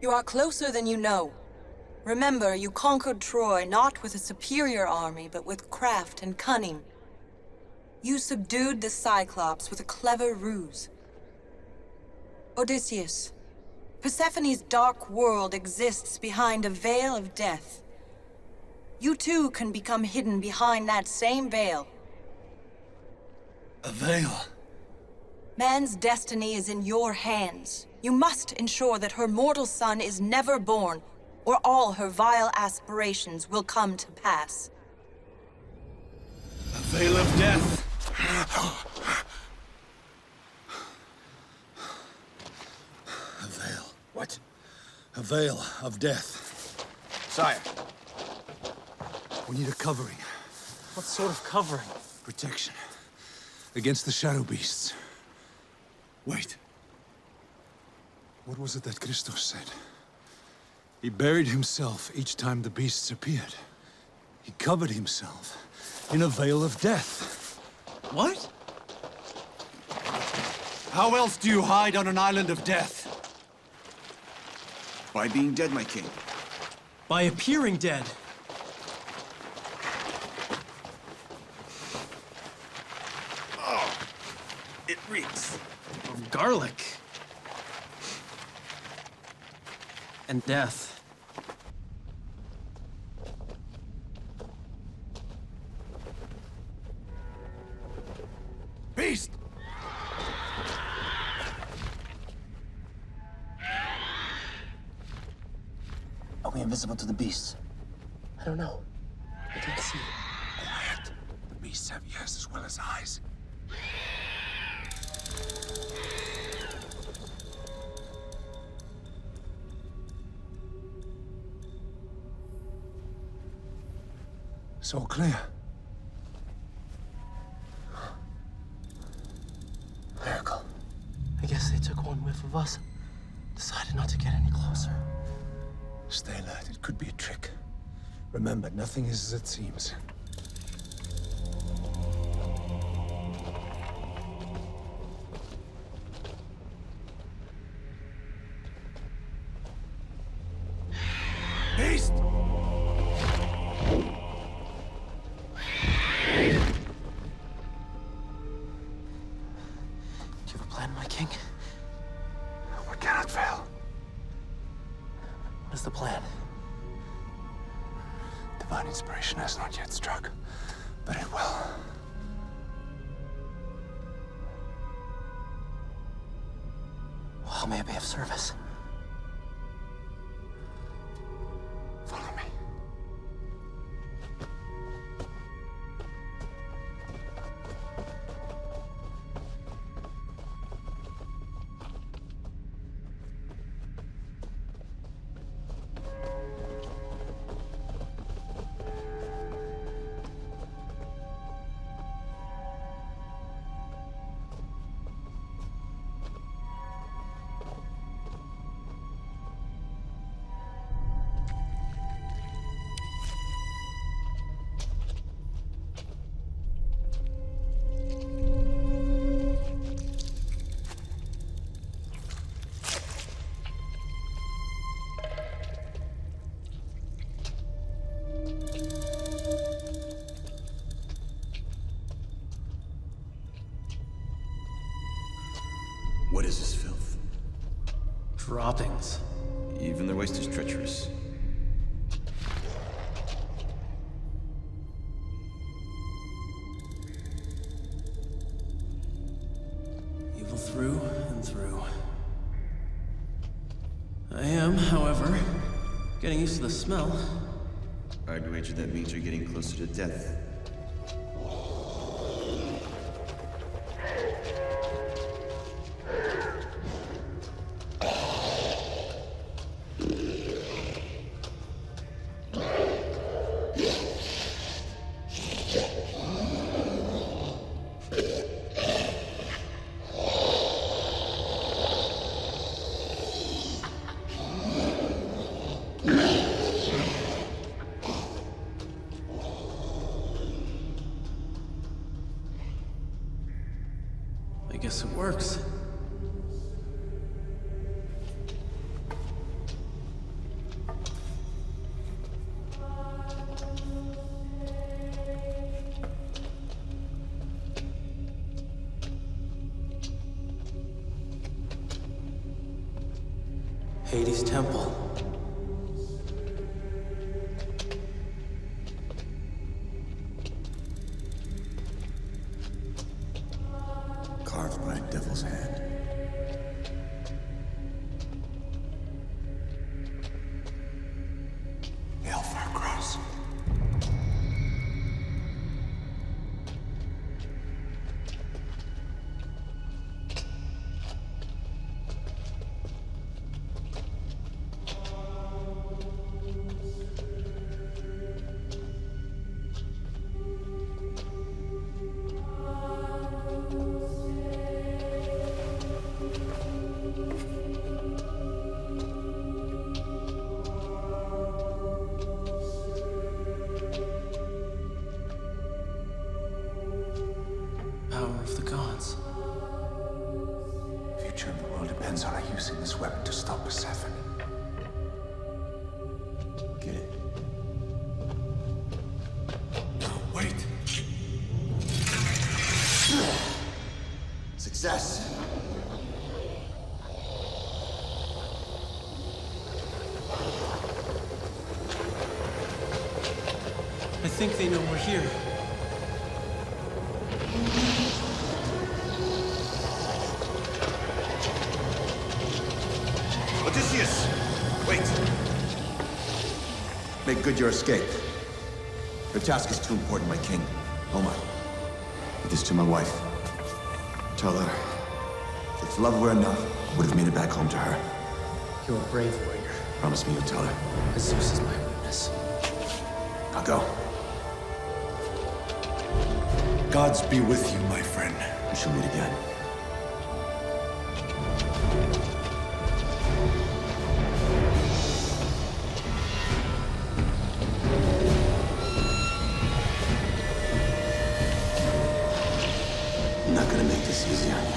You are closer than you know. Remember, you conquered Troy not with a superior army, but with craft and cunning. You subdued the Cyclops with a clever ruse. Odysseus, Persephone's dark world exists behind a veil of death. You too can become hidden behind that same veil. A veil? Man's destiny is in your hands. You must ensure that her mortal son is never born, or all her vile aspirations will come to pass. A veil of death. A veil. What? A veil of death. Sire. We need a covering. What sort of covering? Protection. Against the shadow beasts. Wait. What was it that Christos said? He buried himself each time the beasts appeared. He covered himself in a veil of death. What? How else do you hide on an island of death? By being dead, my king. By appearing dead. Oh, it reeks. Of garlic. And death. Beast! Are we invisible to the beasts? I don't know. I can't see. Quiet. The beasts have ears as well as eyes. So clear. Miracle. I guess they took one whiff of us. Decided not to get any closer. Stay alert. It could be a trick. Remember, nothing is as it seems. Beast! Do you have a plan, my king? We cannot fail. What is the plan? Divine inspiration has not yet struck, but it will. How may I be of service? Follow me. What is this filth? Droppings. Even their waste is treacherous. Evil through and through. I am, however, Getting used to the smell. I'd wager that means you're getting closer to death. I guess it works. Hades' temple. Carved by a devil's hand. The Hellfire Cross. Power of the gods. The future of the world depends on our using this weapon to stop Persephone. Get it? No, wait. Success. I think they know we're here. Odysseus! Wait! Make good your escape. Your task is too important, my king. Homer, give this to my wife. Tell her, if love were enough, I would have made it back home to her. You're a brave warrior. Promise me you'll tell her. Zeus is my witness. I'll go. Gods be with you, my friend. We shall meet again. I'm not gonna make this easy on you.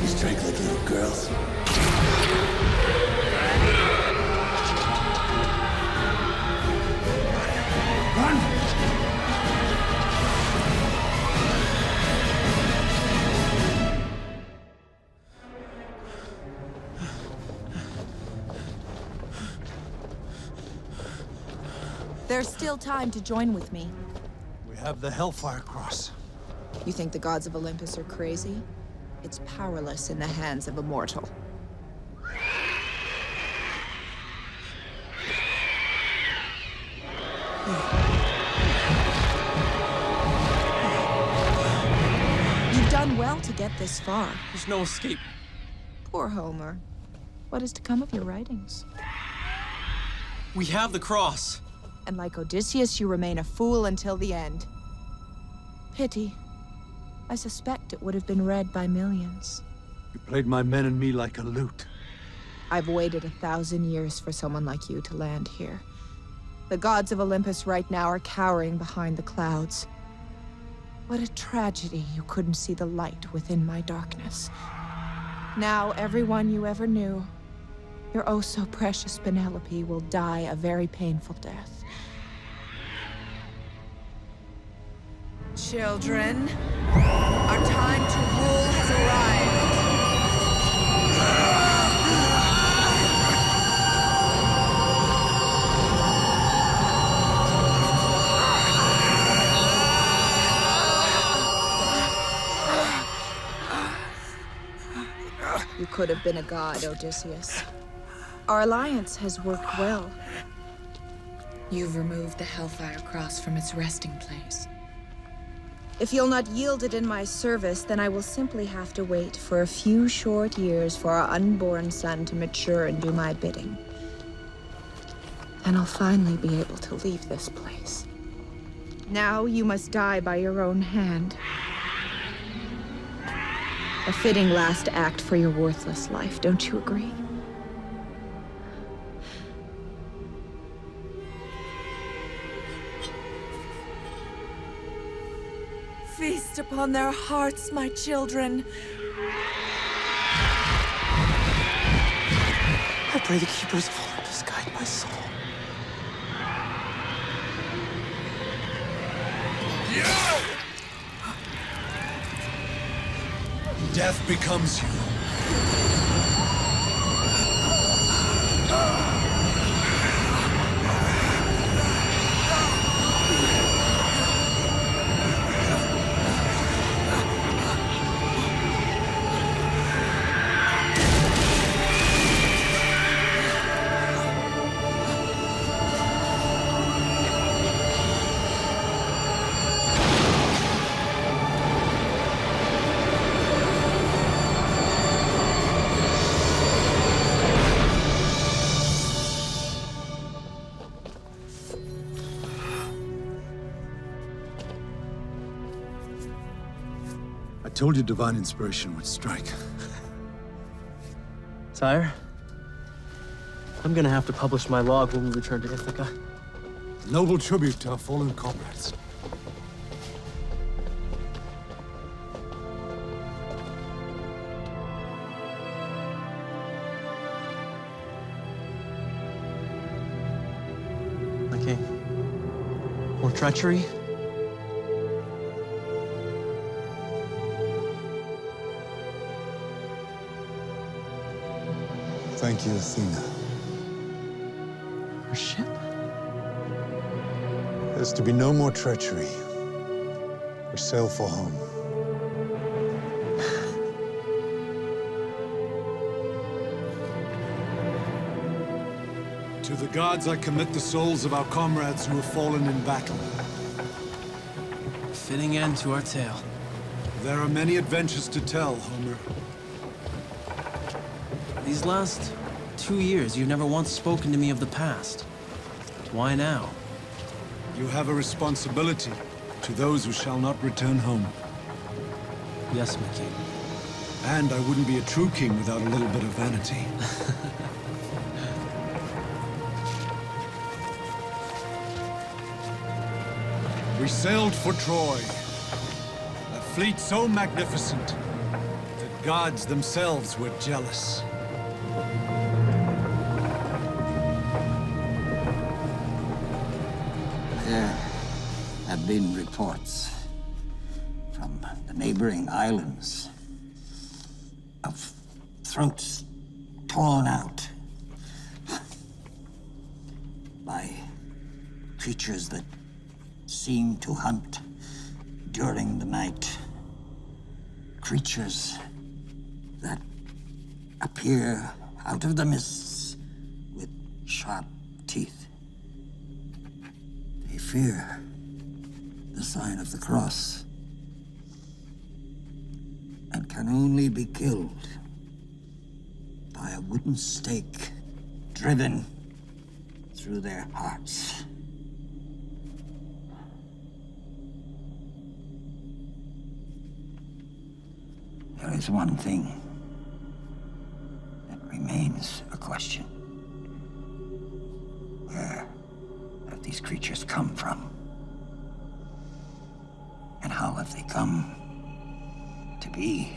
You strike like little girls. There's still time to join with me. We have the Hellfire Cross. You think the gods of Olympus are crazy? It's powerless in the hands of a mortal. You've done well to get this far. There's no escape. Poor Homer. What is to come of your writings? We have the cross. And like Odysseus, you remain a fool until the end. Pity. I suspect it would have been read by millions. You played my men and me like a lute. I've waited 1,000 years for someone like you to land here. The gods of Olympus right now are cowering behind the clouds. What a tragedy you couldn't see the light within my darkness. Now everyone you ever knew, your oh so precious Penelope, will die a very painful death. Children, our time to rule has arrived. could have been a god, Odysseus. Our alliance has worked well. You've removed the Hellfire Cross from its resting place. If you'll not yield it in my service, then I will simply have to wait for a few short years for our unborn son to mature and do my bidding. Then I'll finally be able to leave this place. Now you must die by your own hand. A fitting last act for your worthless life, don't you agree? Feast upon their hearts, my children. I pray the keepers of Olympus guide my soul. Death becomes you. I told you divine inspiration would strike. Sire, I'm gonna have to publish my log when we return to Ithaca. Noble tribute to our fallen comrades. My king. More treachery? Thank you, Athena. Our ship? There's to be no more treachery. We sail for home. To the gods I commit the souls of our comrades who have fallen in battle. Fitting end to our tale. There are many adventures to tell, Homer. These last 2 years, you've never once spoken to me of the past. Why now? You have a responsibility to those who shall not return home. Yes, my king. And I wouldn't be a true king without a little bit of vanity. We sailed for Troy, a fleet so magnificent, the gods themselves were jealous. There have been reports from the neighboring islands of throats torn out by creatures that seem to hunt during the night. Creatures that appear out of the mists with sharp teeth. They fear the sign of the cross and can only be killed by a wooden stake driven through their hearts. There is one thing that remains a question. Where have these creatures come from? And how have they come to be?